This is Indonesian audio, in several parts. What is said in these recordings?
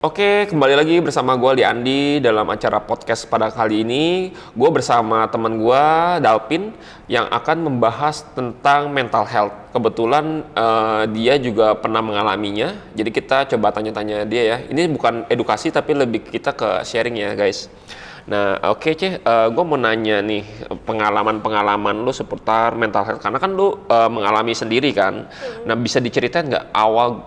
Oke, kembali lagi bersama gue Andi dalam acara podcast pada kali ini. Gue bersama teman gue Dalpin yang akan membahas tentang mental health. Kebetulan dia juga pernah mengalaminya, jadi kita coba tanya-tanya dia ya. Ini bukan edukasi tapi lebih kita ke sharing ya guys. Nah, oke Ceh, gue mau nanya nih pengalaman-pengalaman lu seputar mental health karena kan lu mengalami sendiri kan. Nah, bisa diceritain nggak awal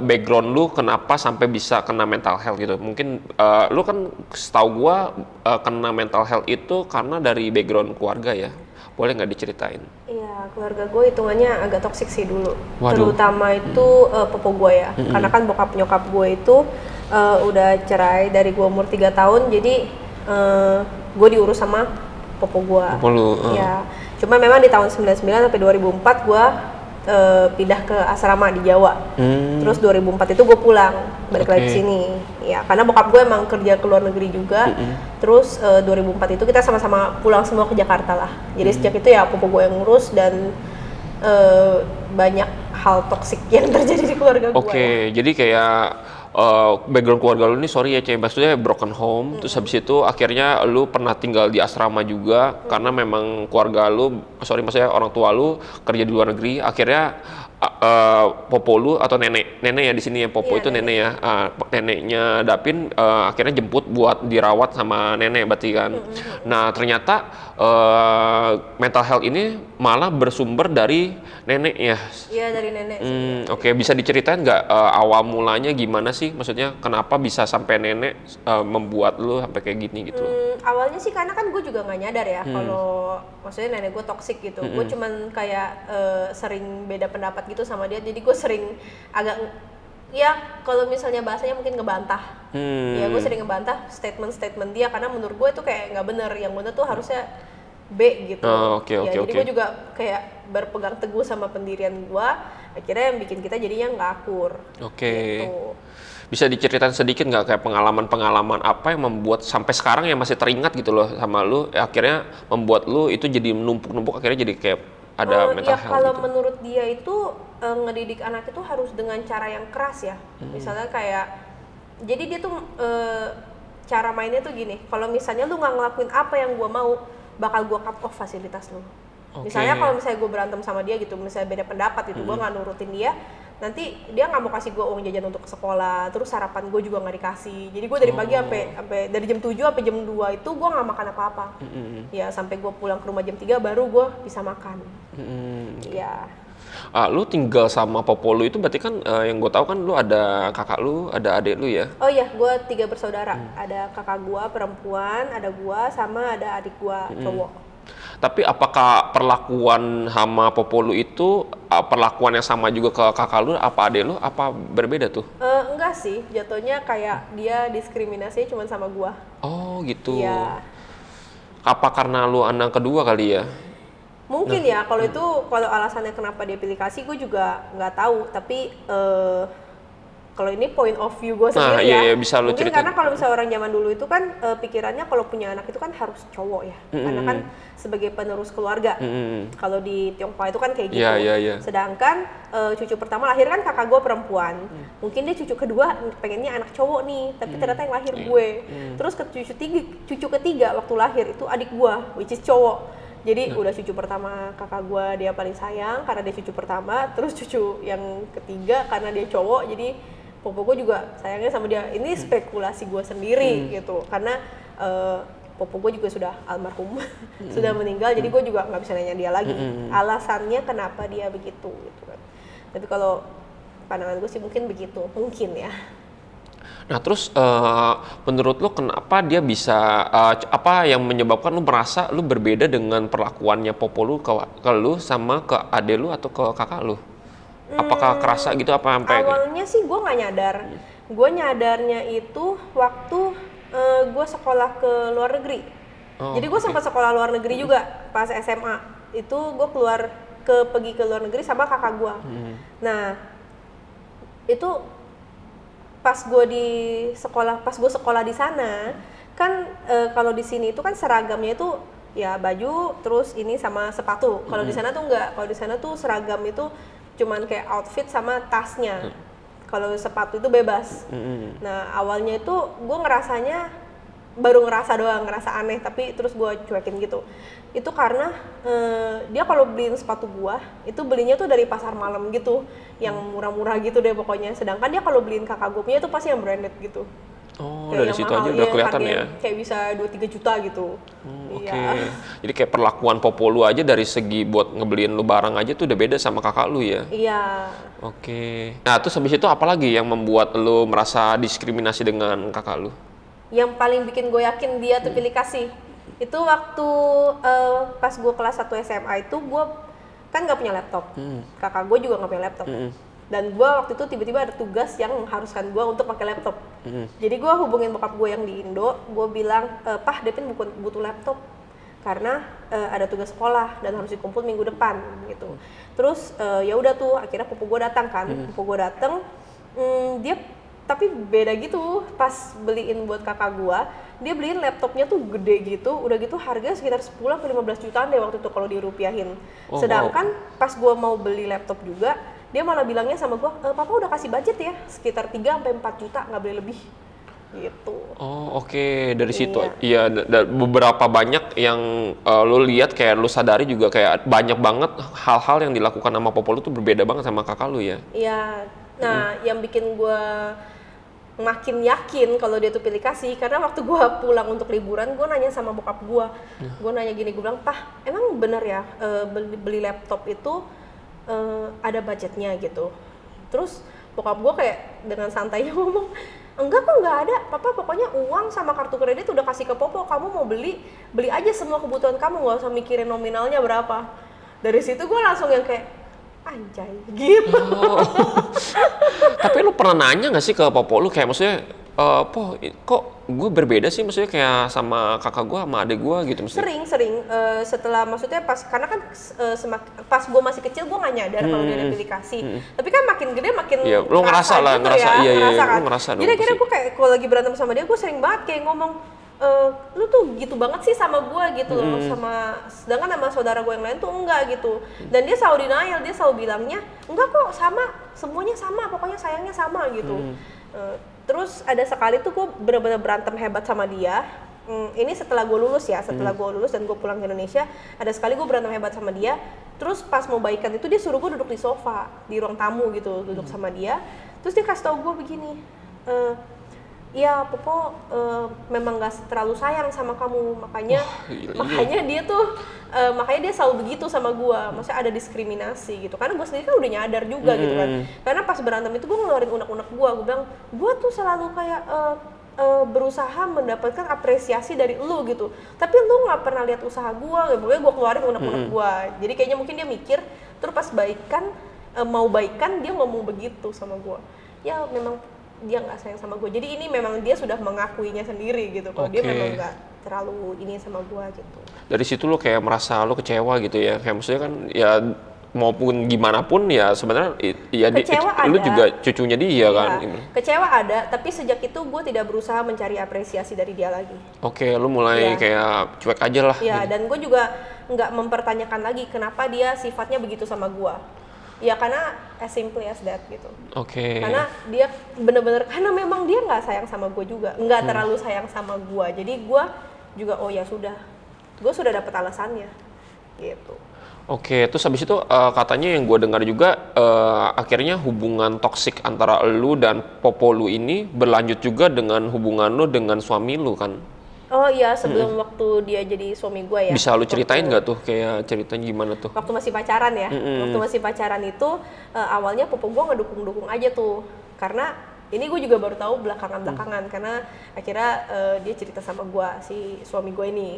background lu kenapa sampai bisa kena mental health gitu? Mungkin lu kan setahu gue kena mental health itu karena dari background keluarga ya. Boleh nggak diceritain? Iya, keluarga gue hitungannya agak toksik sih dulu. Waduh. Terutama itu popo gue ya. Karena kan bokap nyokap gue itu udah cerai dari gue umur 3 tahun. Jadi gue diurus sama popo gue. Popo lu, Ya, cuma memang di tahun 99 sampai 2004 gue pindah ke asrama di Jawa. Terus 2004 itu gue pulang balik lagi ke sini. Ya, karena bokap gue emang kerja ke luar negeri juga. Terus 2004 itu kita sama-sama pulang semua ke Jakarta lah. Jadi sejak itu ya popo gue yang ngurus dan banyak hal toksik yang terjadi di keluarga gue. Oke, jadi kayak background keluarga lu ini sorry ya Cem, maksudnya broken home, terus habis itu akhirnya lu pernah tinggal di asrama juga karena memang keluarga lu, maksudnya orang tua lu kerja di luar negeri, akhirnya popo lu atau nenek ya di sini ya, popo itu nenek ya, neneknya Dapin akhirnya jemput buat dirawat sama nenek berarti kan. Nah ternyata mental health ini malah bersumber dari nenek ya. Iya, dari nenek. Oke, bisa diceritain nggak awal mulanya gimana sih? Maksudnya kenapa bisa sampai nenek membuat lu sampai kayak gini gitu? Awalnya sih karena kan gue juga nggak nyadar ya kalau maksudnya nenek gue toksik gitu. Gue cuman kayak sering beda pendapat gitu sama dia. Jadi gue sering agak ya kalau misalnya bahasanya mungkin ngebantah. Ya gue sering ngebantah statement dia karena menurut gue itu kayak nggak bener. Yang bener tuh harusnya B gitu. Jadi gue juga kayak berpegang teguh sama pendirian gue. Akhirnya yang bikin kita jadinya nggak akur. Gitu. Bisa diceritain sedikit nggak kayak pengalaman-pengalaman apa yang membuat sampai sekarang yang masih teringat gitu loh sama lu, akhirnya membuat lu itu jadi menumpuk-numpuk akhirnya jadi kayak ada mental health kalau gitu. menurut dia itu ngedidik anak itu harus dengan cara yang keras ya. Misalnya kayak jadi dia tuh cara mainnya tuh gini, kalau misalnya lu nggak ngelakuin apa yang gua mau, bakal gua cut off fasilitas lu. Misalnya kalau misalnya gue berantem sama dia gitu, misalnya beda pendapat gitu, gue nggak nurutin dia, nanti dia nggak mau kasih gue uang jajan untuk ke sekolah, terus sarapan gue juga nggak dikasih. Jadi gue dari pagi sampai dari jam 7 sampai jam 2 itu gue nggak makan apa-apa. Ya sampai gue pulang ke rumah jam 3 baru gue bisa makan. Iya. Lu tinggal sama popo lu itu berarti kan yang gue tahu kan lu ada kakak lu, ada adik lu ya? Oh iya, gue 3 bersaudara. Ada kakak gue perempuan, ada gue sama ada adik gue cowok. Tapi apakah perlakuan sama popo lu itu perlakuan yang sama juga ke kakak lu, apa adik lu, apa berbeda tuh? Enggak sih, jatuhnya kayak dia diskriminasinya cuma sama gue. Oh gitu. Iya. Apa karena lu anak kedua kali ya? Mungkin ya, kalau alasannya kenapa dia pilih kasih gue juga nggak tahu, tapi kalau ini point of view gue sendiri iya, bisa lu mungkin ceritain. karena kalau misalnya orang zaman dulu itu kan pikirannya kalau punya anak itu kan harus cowok ya, karena kan sebagai penerus keluarga. Kalau di Tionghoa itu kan kayak gitu. Sedangkan cucu pertama lahir kan kakak gue perempuan, mungkin dia cucu kedua pengennya anak cowok nih, tapi ternyata yang lahir gue. Terus ke cucu ketiga waktu lahir itu adik gue, which is cowok. Jadi udah cucu pertama kakak gue dia paling sayang karena dia cucu pertama, terus cucu yang ketiga karena dia cowok, jadi popo gue juga sayangnya sama dia. Ini spekulasi gue sendiri gitu, karena popo gue juga sudah almarhum, sudah meninggal, jadi gue juga nggak bisa nanya dia lagi alasannya kenapa dia begitu gitu kan. Tapi kalau pandangan gue sih mungkin begitu, mungkin ya. Nah terus menurut lu kenapa dia bisa apa yang menyebabkan lu merasa lu berbeda dengan perlakuannya popo lu ke lu sama ke ade lu atau ke kakak lu? Apakah kerasa gitu apa sampai? Awalnya sih gue nggak nyadar. Gue nyadarnya itu waktu gue sekolah ke luar negeri. Jadi gue sempat sekolah luar negeri juga pas SMA. Itu gue pergi ke luar negeri sama kakak gue. Nah itu pas gue sekolah di sana kan kalau di sini itu kan seragamnya itu ya baju terus ini sama sepatu. Kalau di sana tuh enggak. Kalau di sana tuh seragam itu cuman kayak outfit sama tasnya. kalau sepatu itu bebas. Nah awalnya itu gue baru ngerasa aneh, tapi terus gue cuekin gitu. Itu karena dia kalau beliin sepatu gue itu belinya tuh dari pasar malam gitu, yang murah-murah gitu deh pokoknya. Sedangkan dia kalau beliin kakak gue punya itu pasti yang branded gitu. Oh, dari situ aja udah kelihatan ya? Kayak bisa 2-3 juta gitu. Oke. Jadi kayak perlakuan Popo lu aja dari segi buat ngebeliin lu barang aja tuh udah beda sama kakak lu ya? Iya. Oke. Nah, terus habis itu apa lagi yang membuat lu merasa diskriminasi dengan kakak lu? Yang paling bikin gue yakin dia tuh pilih kasih, itu waktu pas gue kelas 1 SMA itu gue kan nggak punya laptop. Kakak gue juga nggak punya laptop. Dan gue waktu itu tiba-tiba ada tugas yang mengharuskan gue untuk pakai laptop. Jadi gue hubungin bokap gue yang di Indo, gue bilang, "Pah, Devin butuh laptop karena ada tugas sekolah dan harus dikumpul minggu depan," gitu. Terus ya udah tuh, akhirnya pupu gue datang kan. Pupu gue datang, dia tapi beda gitu, pas beliin buat kakak gue, dia beliin laptopnya tuh gede gitu, udah gitu harganya sekitar 10-15 jutaan deh waktu itu kalau dirupiahin. Sedangkan pas gue mau beli laptop juga, dia malah bilangnya sama gue, "Papa udah kasih budget ya, sekitar 3-4 juta, nggak boleh lebih." Gitu. Oh, oke. Dari situ. Iya, beberapa banyak yang lu lihat kayak lu sadari juga kayak banyak banget hal-hal yang dilakukan sama Popo lu tuh berbeda banget sama kakak lu ya. Iya. Nah, yang bikin gue makin yakin kalau dia tuh pilih kasih, karena waktu gue pulang untuk liburan, gue nanya sama bokap gue. Gue nanya gini, gue bilang, "Pah, emang bener ya beli laptop itu ada budgetnya gitu?" Terus bokap gue kayak dengan santainya ngomong, "Enggak kok, nggak ada. Papa pokoknya uang sama kartu kredit udah kasih ke Popo. Kamu mau beli aja semua kebutuhan kamu, nggak usah mikirin nominalnya berapa." Dari situ gue langsung yang kayak, anjay gitu. Tapi lu pernah nanya nggak sih ke Popo lu kayak maksudnya, "Po, kok gue berbeda sih maksudnya kayak sama kakak gue sama adik gue gitu maksudnya?" Sering setelah maksudnya karena kan pas gue masih kecil gue nggak nyadar kalau dia ada pilih kasih. Tapi kan makin gede makin lu ngerasa lah, gitu ngerasa, ya, iya, kan. lu ngerasa dong. Jadi akhirnya gue kayak kalau lagi berantem sama dia, gue sering banget kayak ngomong, "Lu tuh gitu banget sih sama gue gitu loh, sedangkan sama saudara gue yang lain tuh enggak gitu." Dan dia selalu denial, dia selalu bilangnya, "Enggak kok, sama, semuanya sama, pokoknya sayangnya sama," gitu. Terus ada sekali tuh gue bener-bener berantem hebat sama dia. Ini setelah gue lulus ya, setelah gue lulus dan gue pulang ke Indonesia, ada sekali gue berantem hebat sama dia. Terus pas mau baikan itu dia suruh gue duduk di sofa, di ruang tamu gitu, duduk sama dia. Terus dia kasih tau gue begini, "Iya, Popo memang gak terlalu sayang sama kamu, makanya dia tuh makanya dia selalu begitu sama gue, maksudnya ada diskriminasi gitu." Karena gue sendiri kan udah nyadar juga gitu kan. Karena pas berantem itu gue ngeluarin unek-unek gue bilang, "Gue tuh selalu kayak berusaha mendapatkan apresiasi dari lu gitu, tapi lu nggak pernah lihat usaha gue," pokoknya gue keluarin unek-unek gue. Jadi kayaknya mungkin dia mikir, terus pas mau baikan dia ngomong begitu sama gue. Ya memang dia nggak sayang sama gue. Jadi ini memang dia sudah mengakuinya sendiri gitu. Kalau dia memang nggak terlalu ini sama gue gitu. Dari situ lo kayak merasa lo kecewa gitu ya. Kayak maksudnya kan ya maupun gimana pun ya sebenarnya ya lu juga cucunya dia kan. Kecewa ada, tapi sejak itu gue tidak berusaha mencari apresiasi dari dia lagi. Oke, lu mulai kayak cuek aja lah. Iya, gitu. Dan gue juga nggak mempertanyakan lagi kenapa dia sifatnya begitu sama gue. Ya karena as simple as that gitu. Oke. Karena dia bener-bener, karena memang dia nggak sayang sama gue juga, nggak terlalu sayang sama gue. Jadi gue juga oh ya sudah, gue sudah dapet alasannya gitu. Oke, terus habis itu katanya yang gue dengar juga akhirnya hubungan toksik antara lu dan Popo lu ini berlanjut juga dengan hubungan lu dengan suami lu kan? Oh iya, sebelum waktu dia jadi suami gue ya. Bisa lu ceritain nggak tuh kayak ceritanya gimana tuh? Waktu masih pacaran ya. Waktu masih pacaran itu awalnya Popo gue ngedukung-dukung aja tuh. Karena ini gue juga baru tahu belakangan karena akhirnya dia cerita sama gue, si suami gue ini.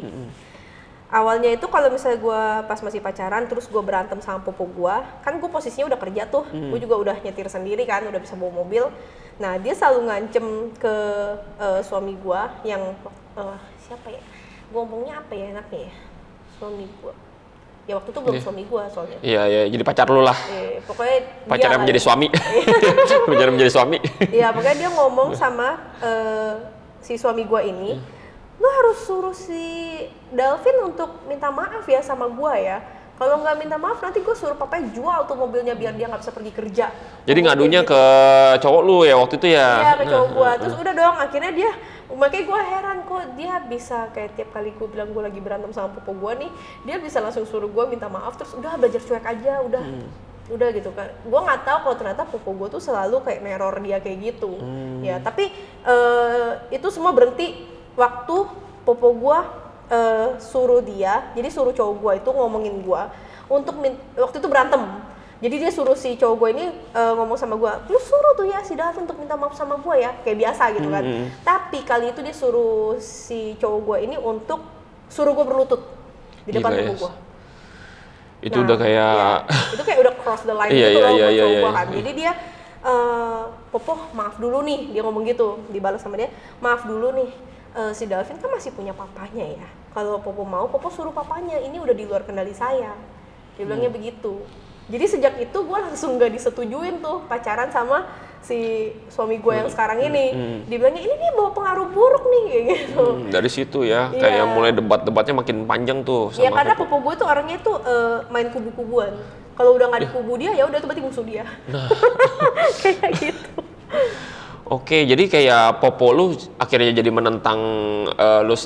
Awalnya itu kalau misalnya gue pas masih pacaran terus gue berantem sama Popo gue, kan gue posisinya udah kerja tuh. Gue juga udah nyetir sendiri kan, udah bisa bawa mobil. Nah dia selalu ngancem ke suami gue yang siapa ya? Gue ngomongnya apa ya enaknya ya? Suami gue. Ya waktu itu belum suami gue soalnya. Iya, jadi pacar lu lah. Pokoknya pacar yang menjadi suami. Pacar yang menjadi suami. Iya, pokoknya dia ngomong sama si suami gue ini, "Lu harus suruh si Dalvin untuk minta maaf ya sama gue ya. Kalau nggak minta maaf nanti gue suruh papanya jual tuh mobilnya biar dia nggak bisa pergi kerja. Jadi ngadunya gitu. Ke cowok lu ya waktu itu ya? Iya, ke cowok gue. Terus udah dong, akhirnya dia, makanya gue heran kok dia bisa kayak tiap kali gue bilang gue lagi berantem sama popo gue nih, dia bisa langsung suruh gue minta maaf, terus udah belajar cuek aja, udah gitu kan. Gue nggak tahu kalau ternyata popo gue tuh selalu kayak neror dia kayak gitu. Ya, tapi itu semua berhenti waktu popo gue suruh dia, jadi suruh cowok gue itu ngomongin gue untuk waktu itu berantem. Jadi dia suruh si cowok gue ini ngomong sama gue, lu suruh tuh ya si Davin untuk minta maaf sama gue ya, kayak biasa gitu kan. Tapi kali itu dia suruh si cowok gue ini untuk suruh gue berlutut di depan popo gue. Itu udah kayak itu kayak udah cross the line gitu loh buat cowok gue kan. Jadi dia Popo maaf dulu nih, dia ngomong gitu, dibalas sama dia, maaf dulu nih, si Davin kan masih punya papanya ya, kalau Popo mau Popo suruh papanya, ini udah di luar kendali saya, dia bilangnya begitu. Jadi sejak itu gue langsung gak disetujuin tuh pacaran sama si suami gue yang sekarang ini. Dibilangnya ini nih bawa pengaruh buruk nih kayak gitu. Dari situ ya, kayak mulai debat-debatnya makin panjang tuh sama ya karena Popo gue tuh orangnya tuh main kubu-kubuan. Kalau udah nggak di kubu dia, ya udah tuh berarti musuh dia. Kayak gitu. Oke, jadi kayak Popo lu akhirnya jadi menentang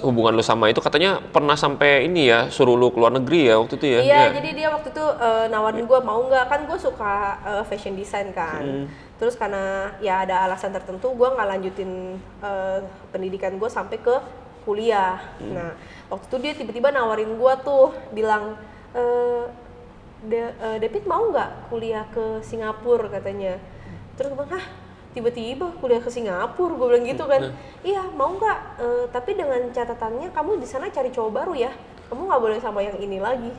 hubungan lu sama itu, katanya pernah sampai ini ya, suruh lu keluar negeri ya waktu itu ya? Iya, jadi dia waktu itu nawarin gue mau nggak, kan gue suka fashion design kan. Terus karena ya ada alasan tertentu, gue nggak lanjutin pendidikan gue sampai ke kuliah. Nah, waktu itu dia tiba-tiba nawarin gue tuh, bilang, David mau nggak kuliah ke Singapura katanya. Terus gue bilang, tiba-tiba kuliah ke Singapura, gue bilang gitu kan. Iya, mau nggak, tapi dengan catatannya kamu di sana cari cowok baru ya, kamu nggak boleh sama yang ini lagi,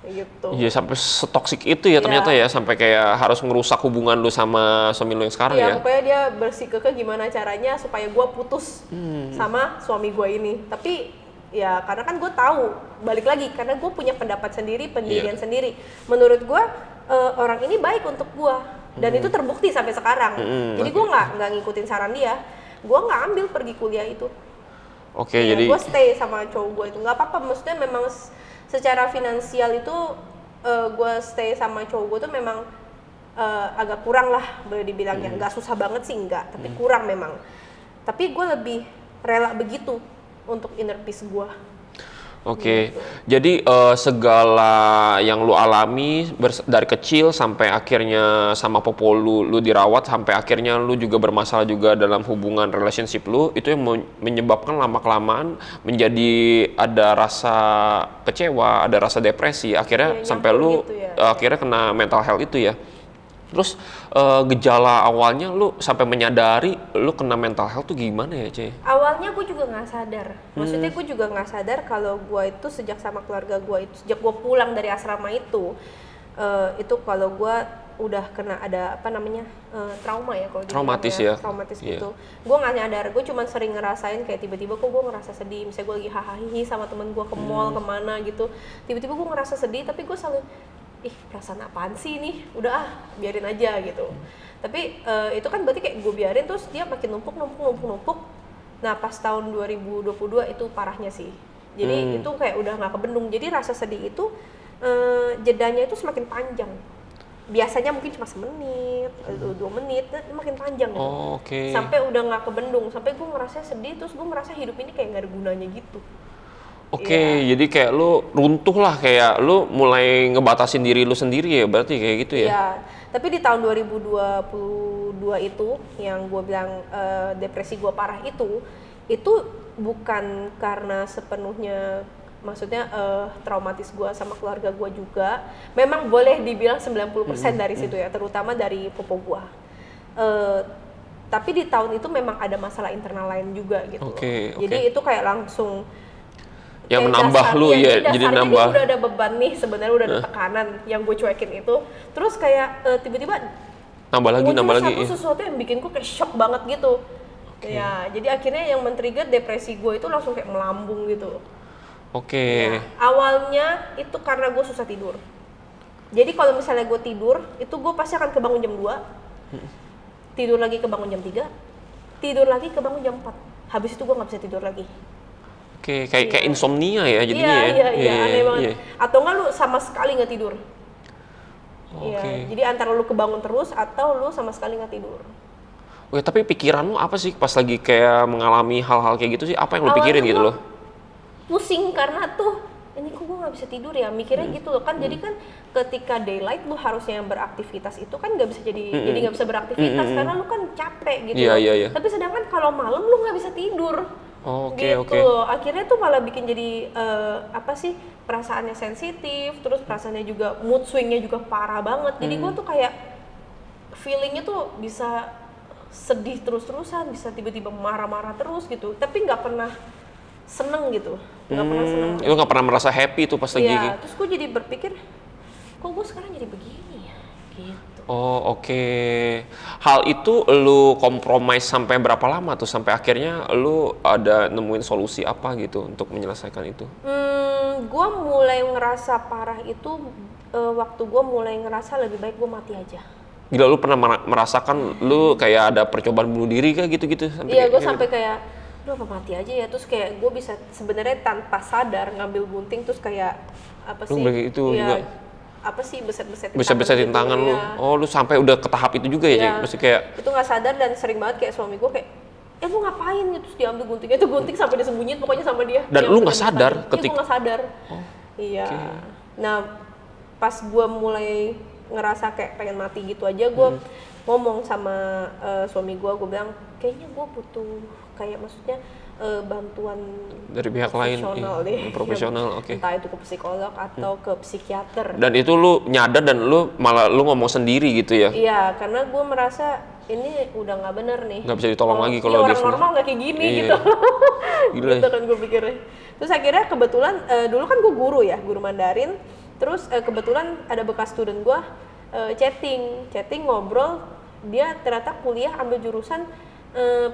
gitu. Iya, sampai setoksik itu ya ternyata ya, sampai kayak harus ngerusak hubungan lu sama suami lu yang sekarang ya. Iya, pokoknya dia bersikukuh gimana caranya supaya gue putus sama suami gue ini. Tapi ya karena kan gue tahu, balik lagi karena gue punya pendapat sendiri, pendirian sendiri. Menurut gue orang ini baik untuk gue. Dan itu terbukti sampai sekarang. Jadi gue nggak ngikutin saran dia. Gue nggak ambil pergi kuliah itu. Oke, ya, jadi gue stay sama cowok gue itu. Nggak apa-apa, maksudnya memang secara finansial itu gue stay sama cowok gue tuh memang agak kurang lah, boleh dibilangnya. Nggak susah banget sih, nggak. Tapi kurang memang. Tapi gue lebih rela begitu untuk inner peace gue. Oke, jadi segala yang lu alami dari kecil sampai akhirnya sama Popo lu dirawat, sampai akhirnya lu juga bermasalah juga dalam hubungan relationship lu, itu yang menyebabkan lama-kelamaan menjadi ada rasa kecewa, ada rasa depresi, akhirnya sampai lu gitu ya. Akhirnya kena mental health itu ya. Terus gejala awalnya lu sampai menyadari lu kena mental health tuh gimana ya, Ce? Awalnya gue juga nggak sadar. Maksudnya gue juga nggak sadar kalau gue itu sejak sama keluarga gue itu, sejak gue pulang dari asrama itu kalau gue udah kena ada apa namanya trauma ya, kalau traumatis ya, traumatis gitu. Gue nggak nyadar, gue cuma sering ngerasain kayak tiba-tiba kok gue ngerasa sedih, misalnya gue lagi hahaha sama temen gue ke mall kemana gitu, tiba-tiba gue ngerasa sedih, tapi gue selalu perasaan apaan sih nih, udah biarin aja gitu. Tapi itu kan berarti kayak gue biarin, terus dia makin numpuk. Nah pas tahun 2022 itu parahnya sih, jadi itu kayak udah nggak kebendung, jadi rasa sedih itu jedanya itu semakin panjang. Biasanya mungkin cuma semenit, 2 menit, makin panjang gitu. Sampai udah nggak kebendung, sampai gue ngerasa sedih, terus gue ngerasa hidup ini kayak nggak ada gunanya gitu. Jadi kayak lu runtuh lah, kayak lu mulai ngebatasin diri lu sendiri ya, berarti kayak gitu ya? Iya, tapi di tahun 2022 itu yang gue bilang depresi gue parah itu bukan karena sepenuhnya, maksudnya traumatis gue sama keluarga gue juga. Memang boleh dibilang 90% dari situ ya, terutama dari popo gue. Tapi di tahun itu memang ada masalah internal lain juga gitu. Jadi itu kayak langsung yang menambah lu ya, jadi nambah. Udah ada beban nih sebenarnya, udah ada tekanan yang gue cuekin itu. Terus kayak tiba-tiba nambah lagi. Sesuatu yang bikin gue kayak shock banget gitu. Ya, jadi akhirnya yang men-trigger depresi gue itu langsung kayak melambung gitu. Ya, awalnya itu karena gue susah tidur. Jadi kalau misalnya gue tidur, itu gue pasti akan kebangun jam 2, tidur lagi kebangun jam 3, tidur lagi kebangun jam 4. Habis itu gue nggak bisa tidur lagi. kayak insomnia ya jadinya Iya, aneh banget. Atau enggak lu sama sekali nggak tidur. Iya, jadi antara lu kebangun terus atau lu sama sekali nggak tidur. Oke, tapi pikiran lu apa sih pas lagi kayak mengalami hal-hal kayak gitu sih? Apa yang lu pikirin gitu loh? Pusing karena tuh, ini kok gue nggak bisa tidur ya, mikirnya gitu loh kan. Jadi kan ketika daylight lu harusnya yang beraktivitas itu kan nggak bisa jadi nggak bisa beraktivitas karena lu kan capek gitu. Iya. Tapi sedangkan kalau malam lu nggak bisa tidur. Oke. Akhirnya tuh malah bikin jadi perasaannya sensitif, terus perasaannya juga mood swingnya juga parah banget. Jadi gue tuh kayak feelingnya tuh bisa sedih terus-terusan, bisa tiba-tiba marah-marah terus gitu. Tapi nggak pernah seneng gitu, nggak pernah seneng. Lu nggak pernah merasa happy tuh pas lagi? Iya. Terus gue jadi berpikir, kok gue sekarang jadi begini ya, gitu. Oh oke. Hal itu lu kompromis sampai berapa lama tuh sampai akhirnya lu ada nemuin solusi apa gitu untuk menyelesaikan itu? Gue mulai ngerasa parah itu waktu gue mulai ngerasa lebih baik gue mati aja. Gila, lu pernah merasakan lu kayak ada percobaan bunuh diri kayak gitu-gitu? Iya, gue sampai kayak, udah apa mati aja ya. Terus kayak gue bisa sebenarnya tanpa sadar ngambil gunting terus kayak apa sih? Itu ya, juga. Apa sih beset-besetin tangan lu. Oh, lu sampai udah ke tahap itu juga ya? Mesti kayak itu nggak sadar dan sering banget kayak suami gue kayak, lu ngapain gitu? Terus diambil guntingnya, itu gunting sampai disembunyiin pokoknya sama dia. Dan lu nggak sadar ketika? Iya, gue nggak sadar. Iya. Nah, pas gue mulai ngerasa kayak pengen mati gitu aja, gue ngomong sama suami gue bilang kayaknya gue butuh kayak maksudnya bantuan dari pihak lain, profesional, entah itu ke psikolog atau ke psikiater. Dan itu lu nyadar dan lu malah lu ngomong sendiri gitu ya? Iya, karena gue merasa ini udah nggak bener nih. Nggak bisa ditolong lagi kalau orang normal nggak kayak gini gitu. Gila. Gitu kan gue pikirnya. Terus akhirnya kebetulan dulu kan gue guru Mandarin. Terus kebetulan ada bekas student gue chatting ngobrol, dia ternyata kuliah ambil jurusan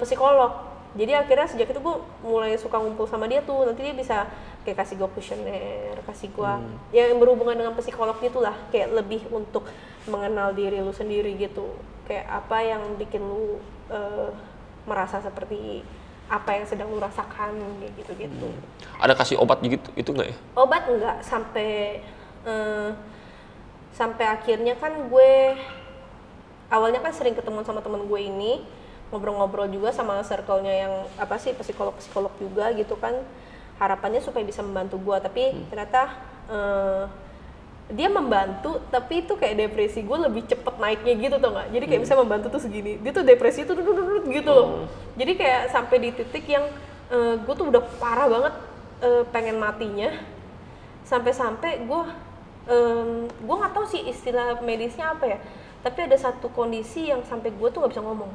psikolog. Jadi akhirnya sejak itu gue mulai suka ngumpul sama dia tuh. Nanti dia bisa kayak kasih gue kuesioner, kasih gue yang berhubungan dengan psikolog gitulah, kayak lebih untuk mengenal diri lu sendiri gitu. Kayak apa yang bikin lu merasa seperti apa yang sedang lu rasakan kayak gitu-gitu. Ada kasih obat gitu itu nggak ya? Obat enggak, sampai akhirnya kan gue awalnya kan sering ketemu sama temen gue ini, ngobrol-ngobrol juga sama circle-nya yang psikolog-psikolog juga gitu kan, harapannya supaya bisa membantu gue, tapi ternyata dia membantu tapi itu kayak depresi gue lebih cepet naiknya gitu tau nggak, jadi kayak bisa membantu tuh segini, dia tuh depresi tuh gitu loh, jadi kayak sampai di titik yang gue tuh udah parah banget pengen matinya, sampai gue nggak tahu sih istilah medisnya apa ya, tapi ada satu kondisi yang sampai gue tuh nggak bisa ngomong.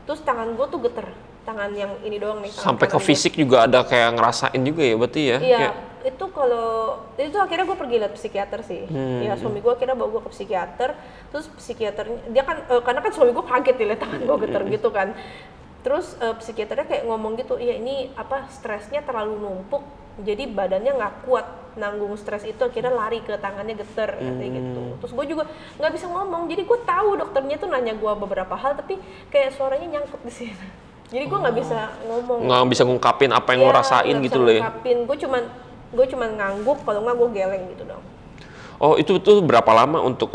Terus tangan gue tuh geter, tangan yang ini doang nih. Sampai ke fisik juga ada kayak ngerasain juga ya berarti ya? Iya, itu itu akhirnya gue pergi lihat psikiater sih. Ya suami gue akhirnya bawa gue ke psikiater, terus psikiaternya, dia kan, karena kan suami gue kaget lihat tangan gue geter gitu kan. Terus psikiaternya kayak ngomong gitu, iya ini stresnya terlalu numpuk, jadi badannya nggak kuat nanggung stres itu, akhirnya lari ke tangannya geter kayak gitu. Terus gue juga nggak bisa ngomong, jadi gue tahu dokternya tuh nanya gue beberapa hal tapi kayak suaranya nyangkut di sini, jadi gue nggak bisa ngomong, nggak bisa ngungkapin apa yang lo rasain gitu loh ya. Gue cuman ngangguk, kalau nggak gue geleng gitu dong. Oh, itu tuh berapa lama untuk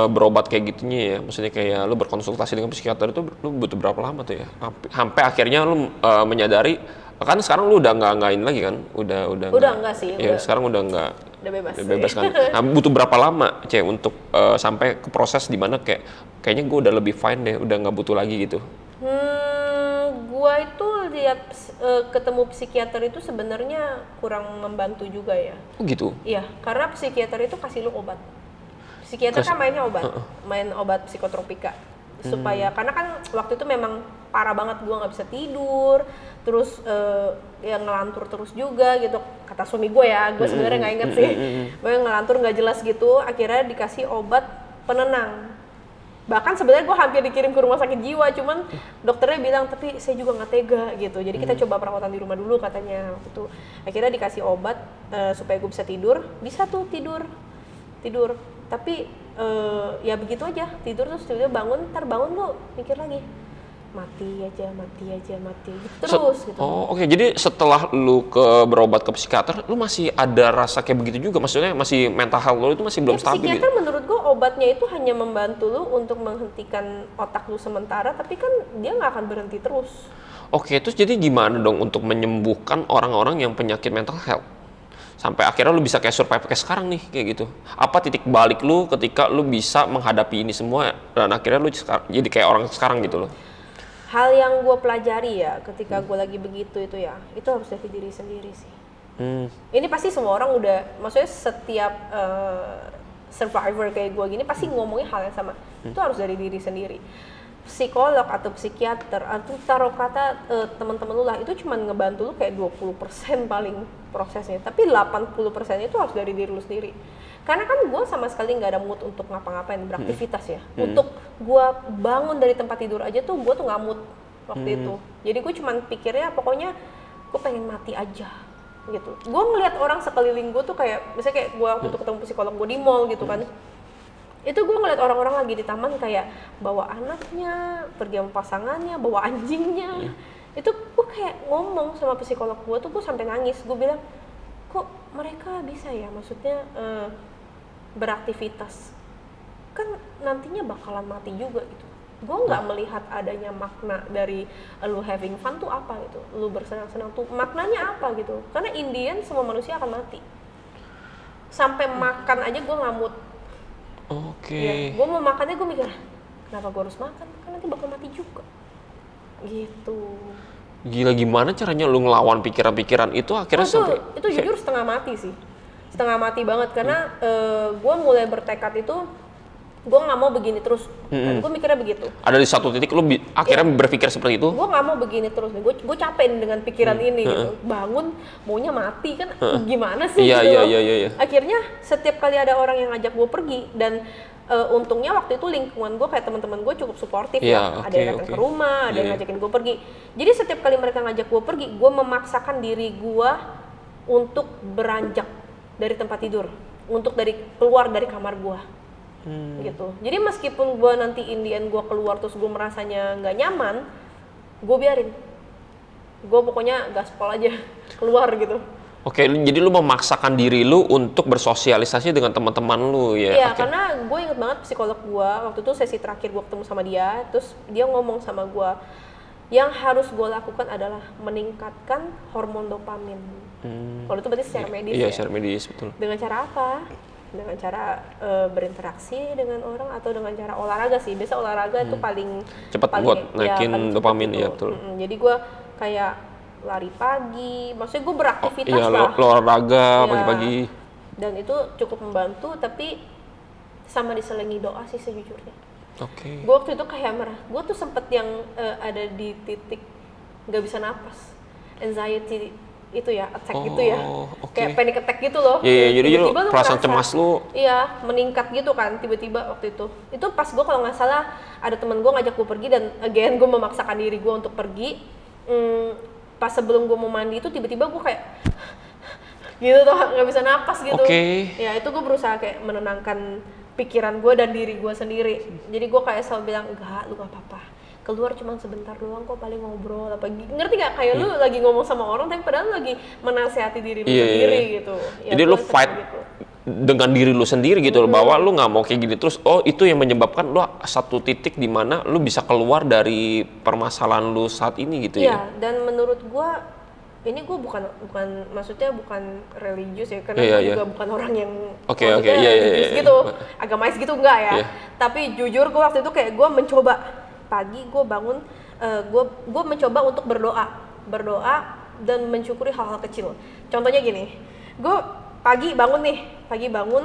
berobat kayak gitunya ya? Maksudnya kayak lu berkonsultasi dengan psikiater itu lu butuh berapa lama tuh ya? Sampai akhirnya lu menyadari, kan sekarang lu udah nggak ini lagi kan? Udah enggak sih. Ya, sekarang udah nggak. Udah bebas kan. Nah, butuh berapa lama, Cek, untuk sampai ke proses di mana kayaknya gue udah lebih fine deh, udah nggak butuh lagi gitu? Gua itu lihat ketemu psikiater itu sebenarnya kurang membantu juga ya. Oh gitu? Iya, karena psikiater itu kasih lu obat. Psikiater kan mainnya obat, main obat psikotropika. Supaya, karena kan waktu itu memang parah banget, gua nggak bisa tidur, terus ya ngelantur terus juga gitu. Kata suami gue ya, gue sebenarnya nggak inget sih. Gue ngelantur nggak jelas gitu, akhirnya dikasih obat penenang. Bahkan sebenarnya gue hampir dikirim ke rumah sakit jiwa, cuman dokternya bilang tapi saya juga nggak tega gitu, jadi kita coba perawatan di rumah dulu katanya gitu. Akhirnya dikasih obat supaya gue bisa tidur, bisa tuh tidur, tapi ya begitu aja, tidur terus tiba-tiba bangun, ntar bangun lu mikir lagi, mati aja gitu terus gitu. Oke. Jadi setelah lu berobat ke psikiater, lu masih ada rasa kayak begitu juga? Maksudnya masih mental health lu itu masih belum stabil psikiater menurut gue obatnya itu hanya membantu lu untuk menghentikan otak lu sementara, tapi kan dia nggak akan berhenti terus. Oke, terus jadi gimana dong untuk menyembuhkan orang-orang yang penyakit mental health? Sampai akhirnya lu bisa kayak survive kayak sekarang nih, kayak gitu. Apa titik balik lu ketika lu bisa menghadapi ini semua dan akhirnya lu jadi kayak orang sekarang gitu loh? Hal yang gue pelajari ya ketika gue lagi begitu itu ya, itu harus dari diri sendiri sih. Ini pasti semua orang udah, maksudnya setiap survivor kayak gue gini pasti ngomongnya hal yang sama. Itu harus dari diri sendiri. Psikolog atau psikiater atau taruh kata teman-teman lu lah, itu cuma ngebantu lu kayak 20% paling prosesnya, tapi 80% itu harus dari diri lu sendiri. Karena kan gue sama sekali nggak ada mood untuk ngapa-ngapain, beraktivitas ya. Untuk gue bangun dari tempat tidur aja tuh gue tuh nggak mood waktu itu. Jadi gue cuma pikirnya pokoknya gue pengen mati aja gitu. Gue ngeliat orang sekeliling gue tuh kayak, misalnya kayak gue waktu itu ketemu psikolog gue di mall gitu kan. Itu gue ngeliat orang-orang lagi di taman kayak bawa anaknya, pergi sama pasangannya, bawa anjingnya. Itu gue kayak ngomong sama psikolog gue tuh, gue sampai nangis. Gue bilang, kok mereka bisa ya, maksudnya beraktivitas, kan nantinya bakalan mati juga gitu. Gue nggak melihat adanya makna dari lu having fun tuh apa gitu, lu bersenang-senang tuh maknanya apa gitu. Karena in the end semua manusia akan mati. Sampai makan aja gue nggak mood. Ya, gue mau makannya gue mikir, kenapa gue harus makan? Kan nanti bakal mati juga. Gitu. Gila, gimana caranya lu ngelawan pikiran-pikiran itu akhirnya sampai... Itu jujur setengah mati sih. Setengah mati banget karena gue mulai bertekad itu gue nggak mau begini terus. Kan gue mikirnya begitu. Ada di satu titik lu akhirnya berpikir seperti itu? Gue nggak mau begini terus nih. Gue capek dengan pikiran ini gitu. Bangun maunya mati kan gimana sih gitu. Iya. Akhirnya setiap kali ada orang yang ngajak gue pergi dan untungnya waktu itu lingkungan gue kayak teman-teman gue cukup suportif ya. Ada yang datang ke rumah, ada yang ngajakin gue pergi. Jadi setiap kali mereka ngajak gue pergi, gue memaksakan diri gue untuk beranjak dari tempat tidur, untuk keluar dari kamar gue. Gitu. Jadi meskipun gue nanti Indian gue keluar terus gue merasanya nggak nyaman, gue biarin. Gue pokoknya gaspol aja keluar gitu. Oke, jadi lu memaksakan diri lu untuk bersosialisasi dengan teman-teman lu ya? Iya, karena gue inget banget psikolog gue waktu itu sesi terakhir gue ketemu sama dia, terus dia ngomong sama gue, yang harus gue lakukan adalah meningkatkan hormon dopamin. Kalau itu berarti secara medis ya? Iya, secara medis, betul. Dengan cara apa? Dengan cara berinteraksi dengan orang atau dengan cara olahraga sih. Biasa olahraga itu paling cepat buat naikin dopamin, ya betul. Jadi gue kayak lari pagi, maksudnya gue beraktivitas lah. Olahraga pagi-pagi. Dan itu cukup membantu, tapi sama diselingi doa sih sejujurnya. Gue waktu itu kayak gue tuh sempet yang ada di titik nggak bisa napas, anxiety itu ya, attack gitu ya, kayak panic attack gitu loh. Jadi perasaan cemas lu meningkat gitu kan tiba-tiba waktu itu. Itu pas gue kalau nggak salah ada temen gue ngajak gue pergi dan again gue memaksakan diri gue untuk pergi. Pas sebelum gue mau mandi itu tiba-tiba gue kayak gitu tuh, nggak bisa napas gitu. Ya itu gue berusaha kayak menenangkan pikiran gue dan diri gue sendiri. Jadi gue kayak selalu bilang, enggak, lu nggak apa-apa, keluar cuma sebentar doang kok, paling ngobrol apa, ngerti gak? Kayak lu lagi ngomong sama orang tapi padahal lagi menasihati diri lu sendiri gitu. Ya, jadi lu fight gitu dengan diri lu sendiri gitu loh, bahwa lu nggak mau kayak gini terus. Itu yang menyebabkan lu satu titik di mana lu bisa keluar dari permasalahan lu saat ini gitu ya. Iya, dan menurut gua ini gue bukan maksudnya bukan religius ya, karena gue juga bukan orang yang religius gitu, agamais gitu enggak ya. Tapi jujur gue waktu itu kayak gue mencoba pagi gue bangun, gue mencoba untuk berdoa dan mensyukuri hal-hal kecil. Contohnya gini, gue pagi bangun,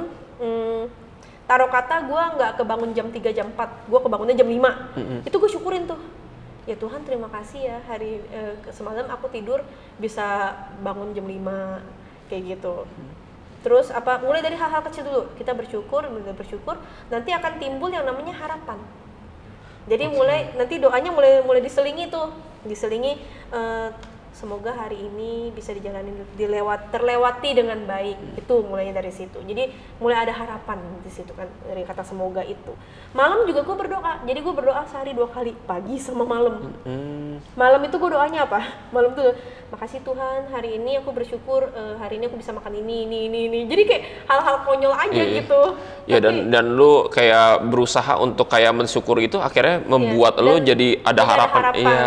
taruh kata gue nggak kebangun jam 3 jam 4, gue kebangunnya jam 5. Itu gue syukurin tuh, ya Tuhan terima kasih ya hari semalam aku tidur bisa bangun jam 5 kayak gitu. Terus mulai dari hal-hal kecil dulu, kita bersyukur, nanti akan timbul yang namanya harapan. Jadi nanti doanya mulai diselingi semoga hari ini bisa terlewati dengan baik. Itu mulainya dari situ. Jadi mulai ada harapan di situ kan dari kata semoga itu. Malam juga gue berdoa. Jadi gue berdoa sehari 2 kali, pagi sama malam. Malam itu gue doanya apa? Malam tuh makasih Tuhan, hari ini aku bersyukur hari ini aku bisa makan ini. Jadi kayak hal-hal konyol aja gitu. Ya, dan lu kayak berusaha untuk kayak mensyukur itu akhirnya membuat lu jadi ada harapan. Iya,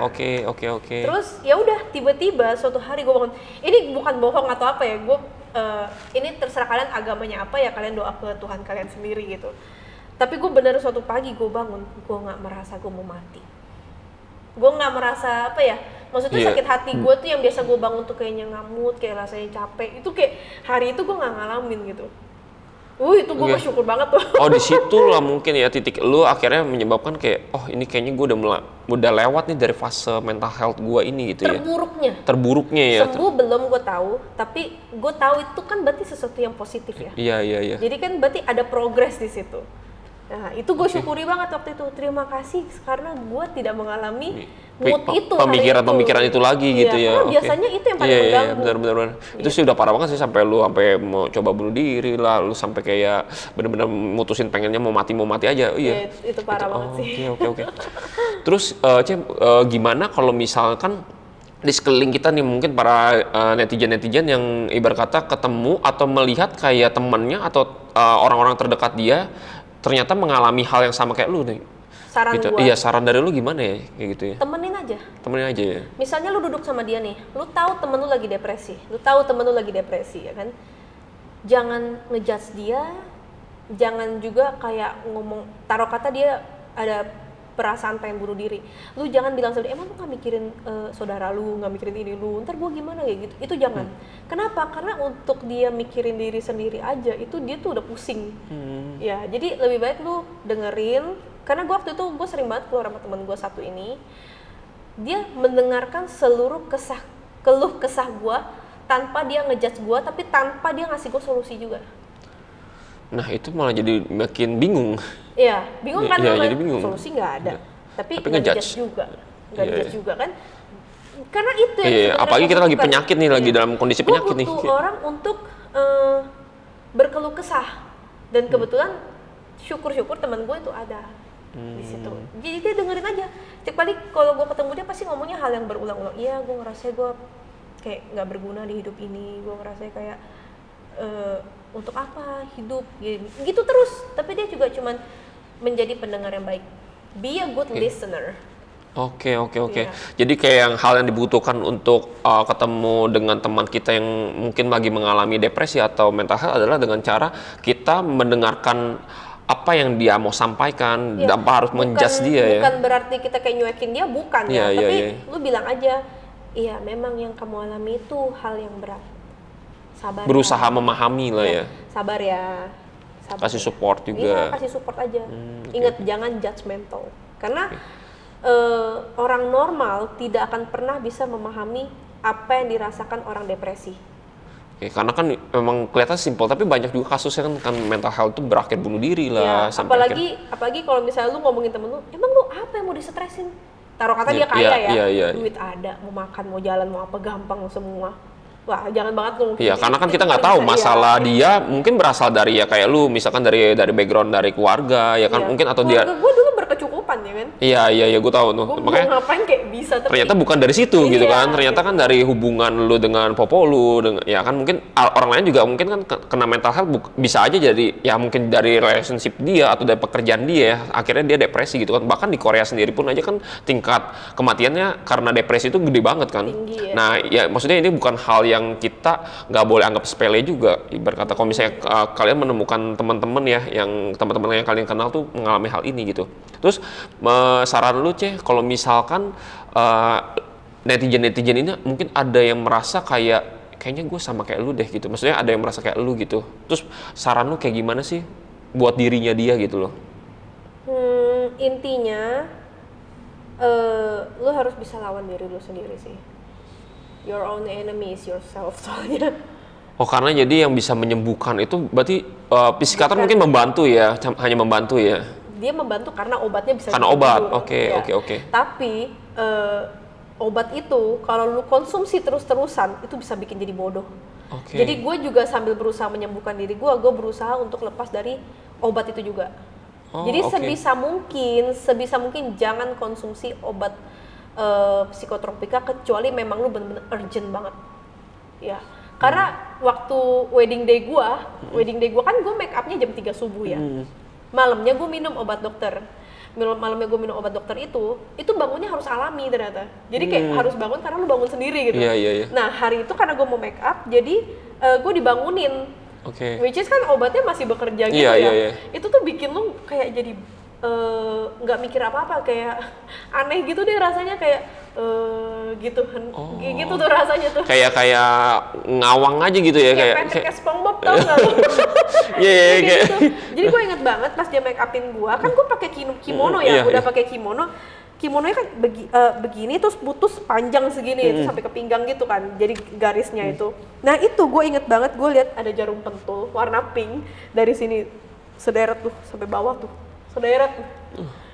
oke. Terus ya udah tiba-tiba suatu hari gue bangun. Ini bukan bohong atau apa ya, gue ini terserah kalian agamanya apa ya, kalian doa ke Tuhan kalian sendiri gitu. Tapi gue bener suatu pagi gue bangun, gue nggak merasa gue mau mati. Gue nggak merasa apa ya, maksudnya sakit hati gue tuh yang biasa gue bangun tuh kayaknya ngamut, kayak rasanya capek. Itu kayak hari itu gue nggak ngalamin gitu. Itu gue bersyukur banget tuh. Oh, di situ lah mungkin ya titik lu akhirnya menyebabkan kayak, oh ini kayaknya gue udah lewat nih dari fase mental health gue ini gitu. Terburuknya ya. Sembuh belum gue tahu, tapi gue tahu itu kan berarti sesuatu yang positif ya. Iya. Jadi kan berarti ada progres di situ. Nah, itu gue syukuri banget waktu itu. Terima kasih karena gue tidak mengalami mood itu. Pemikiran itu lagi gitu ya. Biasanya itu yang paling mengganggu. Benar. Itu sih udah parah banget sih sampai mau coba bunuh diri lah, lu sampai kayak bener-bener mutusin pengennya mau mati aja. Iya. Itu parah banget sih. Oke. Terus gimana kalau misalkan di sekeliling kita nih mungkin para netizen yang ibarat kata ketemu atau melihat kayak temannya atau orang-orang terdekat dia ternyata mengalami hal yang sama kayak lu nih. Saran gitu. gua. Iya, saran dari lu gimana ya kayak gitu ya? Temenin aja ya. Misalnya lu duduk sama dia nih, lu tahu temen lu lagi depresi, ya kan? Jangan ngejudge dia, jangan juga kayak ngomong taruh kata dia ada perasaan pengen bunuh diri. Lu jangan bilang sama dia, emang lu gak mikirin saudara lu, gak mikirin ini lu, ntar gua gimana kayak gitu. Itu jangan. Kenapa? Karena untuk dia mikirin diri sendiri aja, itu dia tuh udah pusing. Ya, jadi lebih baik lu dengerin. Karena gua waktu itu, gua sering banget keluar sama temen gua satu ini. Dia mendengarkan seluruh keluh kesah gua, tanpa dia ngejudge gua, tapi tanpa dia ngasih gua solusi juga. Nah, itu malah jadi makin bingung. Iya, bingung kan? Iya, jadi bingung. Solusi nggak ada, tapi ngejudge juga, juga kan? Karena itu yang apalagi kita lagi penyakit nih, lagi dalam kondisi penyakit nih. Butuh orang untuk berkeluh kesah, dan kebetulan syukur-syukur teman gue itu ada di situ. Jadi dia dengerin aja. Setiap kali kalau gue ketemu dia pasti ngomongnya hal yang berulang-ulang. Iya, gue ngerasa gue kayak nggak berguna di hidup ini. Gue ngerasa kayak untuk apa hidup gitu terus. Tapi dia juga cuman menjadi pendengar yang baik. Be a good listener. Oke. Yeah. Jadi kayak yang hal yang dibutuhkan untuk ketemu dengan teman kita yang mungkin lagi mengalami depresi atau mental health adalah dengan cara kita mendengarkan apa yang dia mau sampaikan, tanpa harus menjudge dia. Bukan berarti kita kayak nyuekin dia, bukan ya. Tapi lu bilang aja, iya memang yang kamu alami itu hal yang berat. Sabar. Berusaha memahami lah ya. Sabar ya. Kasih support juga. Iya, kasih support aja. Ingat jangan judgmental. Karena orang normal tidak akan pernah bisa memahami apa yang dirasakan orang depresi. Oke, karena kan memang kelihatan simpel, tapi banyak juga kasusnya kan mental health itu berakhir bunuh diri lah. Ya, apalagi kalau misalnya lu ngomongin temen lu, emang lu apa yang mau disetresin? Taruh kata dia kaya duit ada, mau makan, mau jalan, mau apa gampang semua. Wah, jangan banget ngomong. Iya, karena kan kita nggak tahu masalah dia mungkin berasal dari ya kayak lu, misalkan dari background dari keluarga, ya kan mungkin atau keluarga gue dulu berkecukupan ya kan. Iya, gue tahu tuh. Makanya ngapain kayak bisa ternyata bukan dari situ gitu kan. Ternyata kan dari hubungan lu dengan popo lu, ya kan mungkin orang lain juga mungkin kan kena mental health bisa aja jadi ya mungkin dari relationship dia atau dari pekerjaan dia ya, akhirnya dia depresi gitu kan. Bahkan di Korea sendiri pun aja kan tingkat kematiannya karena depresi itu gede banget kan. Tinggi, ya. Nah, ya maksudnya ini bukan hal yang kita nggak boleh anggap sepele juga. Ibarat kata kalau misalnya kalian menemukan teman-teman ya, yang teman-teman yang kalian kenal tuh mengalami hal ini gitu. Terus saran lu kalau misalkan netizen ini mungkin ada yang merasa kayaknya gue sama kayak lu deh gitu. Maksudnya ada yang merasa kayak lu gitu. Terus saran lu kayak gimana sih buat dirinya dia gitu loh? Intinya lu harus bisa lawan diri lu sendiri sih. Your own enemy is yourself soalnya. Oh, karena jadi yang bisa menyembuhkan itu berarti psikiater mungkin membantu ya, hanya membantu ya. Dia membantu karena obatnya bisa karena obat. Oke. Tapi obat itu kalau lu konsumsi terus-terusan itu bisa bikin jadi bodoh. Jadi gue juga sambil berusaha menyembuhkan diri gue berusaha untuk lepas dari obat itu juga. Jadi sebisa mungkin jangan konsumsi obat psikotropika kecuali memang lu bener-bener urgent banget. Ya, karena waktu wedding day gue kan gue make upnya jam 3 subuh ya. Malamnya gue minum obat dokter. Malamnya gue minum obat dokter itu bangunnya harus alami ternyata. Jadi kayak harus bangun karena lu bangun sendiri gitu. Nah hari itu karena gue mau make up, jadi gue dibangunin. Which is kan obatnya masih bekerja gitu ya. Itu tuh bikin lu kayak jadi nggak mikir apa-apa, kayak aneh gitu deh rasanya, kayak gitu tuh rasanya tuh. Kayak ngawang aja gitu ya, kayak SpongeBob tau nggak lu? Gitu. Jadi gue inget banget pas dia make upin gue, kan gue pakai kimono ya, udah pakai kimononya kan begini terus putus panjang segini itu sampai ke pinggang gitu kan, jadi garisnya itu. Nah itu gue inget banget, gue lihat ada jarum pentul warna pink dari sini sederet tuh sampai bawah tuh, sederet tuh.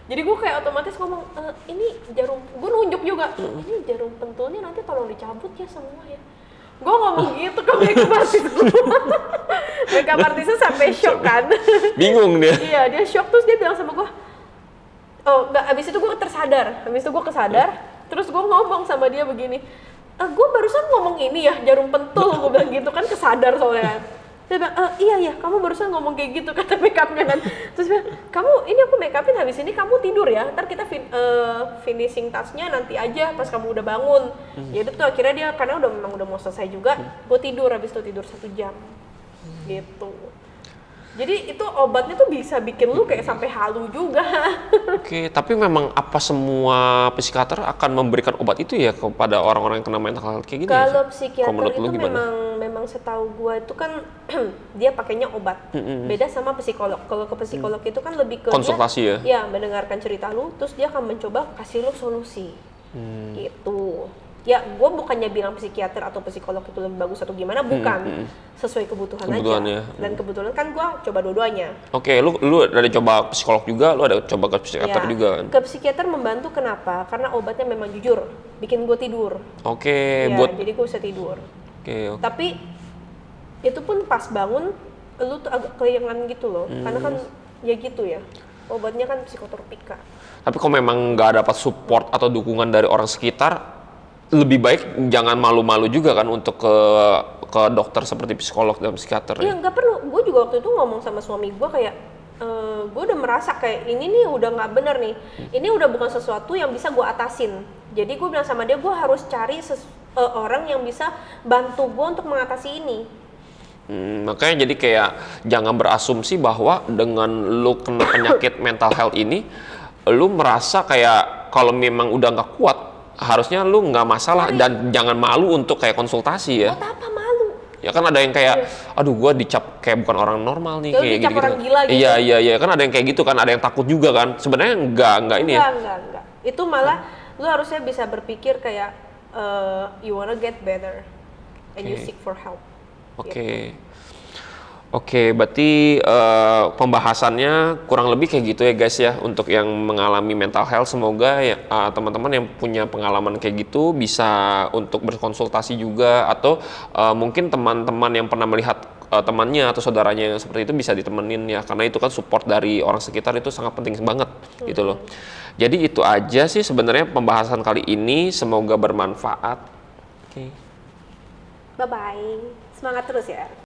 Jadi gue kayak otomatis ngomong, ini jarum, gue nunjuk juga, ini jarum pentulnya nanti tolong dicabut ya semua ya. Gue ngomong gitu ke makeup artist gue. Makeup artistnya sampai shock kan. Bingung dia. Iya, dia shock, terus dia bilang sama gue, abis itu gue kesadar, terus gue ngomong sama dia begini, gue barusan ngomong ini ya, jarum pentul, gue bilang gitu kan, kesadar soalnya kan. Dia bilang, iya kamu barusan ngomong kayak gitu, kata makeupnya kan. Terus dia bilang, kamu ini aku make upin habis ini kamu tidur ya, ntar kita finishing touch-nya nanti aja pas kamu udah bangun. Jadi tuh akhirnya dia, karena memang udah mau selesai juga, gue tidur, habis itu tidur 1 jam gitu. Jadi itu obatnya tuh bisa bikin lu kayak sampai halu juga. Tapi memang apa semua psikiater akan memberikan obat itu ya kepada orang-orang yang kena mental health kayak gini? Kalau psikiater itu memang setahu gue itu kan dia pakainya obat. Beda sama psikolog. Kalau ke psikolog itu kan lebih ke konsultasi dia, ya mendengarkan cerita lu, terus dia akan mencoba kasih lu solusi. Gitu. Ya, gue bukannya bilang psikiater atau psikolog itu lebih bagus atau gimana, bukan. Sesuai kebutuhan aja. Dan kebetulan kan gue coba dua-duanya. Lu ada coba psikolog juga, lu ada coba ke psikiater juga kan? Ke psikiater membantu kenapa? Karena obatnya memang jujur, bikin gue tidur. Jadi gue bisa tidur. Tapi itu pun pas bangun, lu tuh agak kelayangan gitu loh. Karena kan ya gitu ya, obatnya kan psikotropika. Tapi kalau memang nggak dapat support atau dukungan dari orang sekitar, lebih baik jangan malu-malu juga kan untuk ke dokter seperti psikolog dan psikiater. Iya, nggak perlu. Gue juga waktu itu ngomong sama suami gue kayak, gue udah merasa kayak ini nih udah nggak bener nih. Ini udah bukan sesuatu yang bisa gue atasin. Jadi gue bilang sama dia, gue harus cari orang yang bisa bantu gue untuk mengatasi ini. Makanya jadi kayak jangan berasumsi bahwa dengan lu kena penyakit mental health ini, lu merasa kayak kalau memang udah nggak kuat, harusnya lu nggak masalah. Dan jangan malu untuk kayak konsultasi ya. Buat apa malu? Ya kan ada yang kayak, aduh gua dicap kayak bukan orang normal nih, kayak gitu. Orang gila gitu. Iya, kan ada yang kayak gitu kan, ada yang takut juga kan. Sebenarnya enggak ini ya. Enggak. Itu malah lu harusnya bisa berpikir kayak you wanna get better and you seek for help. Oke, berarti pembahasannya kurang lebih kayak gitu ya guys ya, untuk yang mengalami mental health. Semoga ya teman-teman yang punya pengalaman kayak gitu bisa untuk berkonsultasi juga, atau mungkin teman-teman yang pernah melihat temannya atau saudaranya yang seperti itu bisa ditemenin ya, karena itu kan support dari orang sekitar itu sangat penting banget gitu loh. Jadi itu aja sih sebenarnya pembahasan kali ini, semoga bermanfaat. Bye-bye, semangat terus ya.